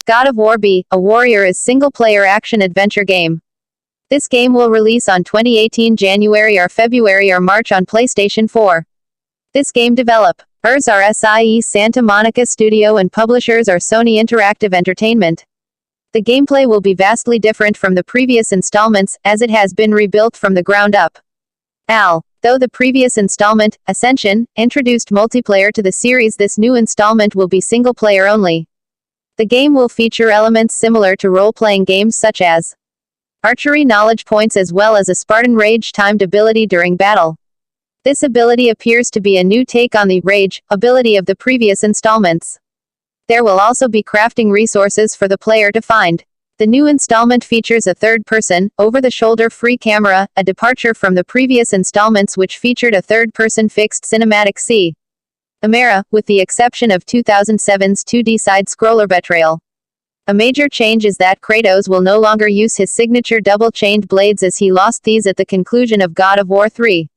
God of War B, a warrior is single-player action-adventure game. This game will release on 2018 January or February or March on PlayStation 4. This game developers are SIE Santa Monica Studio and publishers are Sony Interactive Entertainment. The gameplay will be vastly different from the previous installments, as it has been rebuilt from the ground up. Though the previous installment, Ascension, introduced multiplayer to the series, this new installment will be single-player only. The game will feature elements similar to role-playing games such as archery knowledge points as well as a Spartan Rage timed ability during battle. This ability appears to be a new take on the Rage ability of the previous installments. There will also be crafting resources for the player to find. The new installment features a third-person, over-the-shoulder free camera, a departure from the previous installments which featured a third-person fixed cinematic camera, with the exception of 2007's 2D side-scroller Betrayal. A major change is that Kratos will no longer use his signature double-chained blades as he lost these at the conclusion of God of War 3.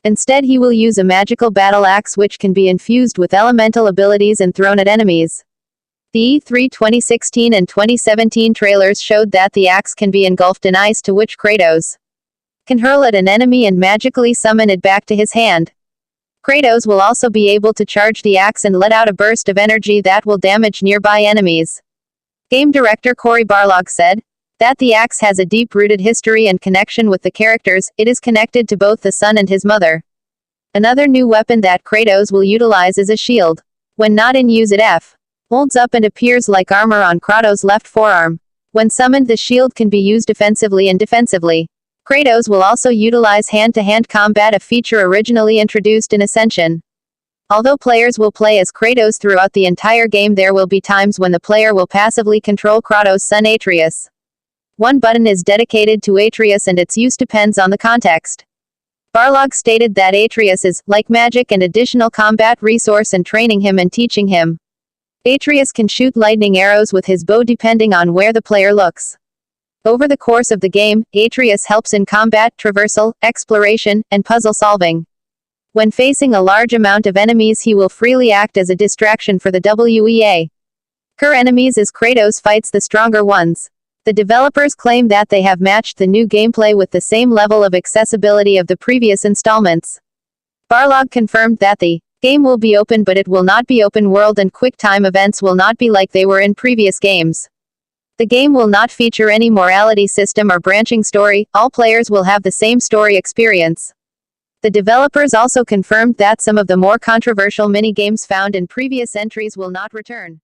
Instead he will use a magical battle axe which can be infused with elemental abilities and thrown at enemies. The E3 2016 and 2017 trailers showed that the axe can be engulfed in ice, to which Kratos can hurl at an enemy and magically summon it back to his hand. Kratos will also be able to charge the axe and let out a burst of energy that will damage nearby enemies. Game director Cory Barlog said that the axe has a deep-rooted history and connection with the characters. It is connected to both the son and his mother. Another new weapon that Kratos will utilize is a shield. When not in use, it folds up and appears like armor on Kratos' left forearm. When summoned, the shield can be used offensively and defensively. Kratos will also utilize hand-to-hand combat, a feature originally introduced in Ascension. Although players will play as Kratos throughout the entire game, there will be times when the player will passively control Kratos' son Atreus. One button is dedicated to Atreus and its use depends on the context. Barlog stated that Atreus is, like magic, an additional combat resource, and training him and teaching him. Atreus can shoot lightning arrows with his bow depending on where the player looks. Over the course of the game, Atreus helps in combat, traversal, exploration, and puzzle solving. When facing a large amount of enemies, he will freely act as a distraction for the weaker enemies as Kratos fights the stronger ones. The developers claim that they have matched the new gameplay with the same level of accessibility of the previous installments. Barlog confirmed that the game will be open, but it will not be open world, and quick time events will not be like they were in previous games. The game will not feature any morality system or branching story. All players will have the same story experience. The developers also confirmed that some of the more controversial mini-games found in previous entries will not return.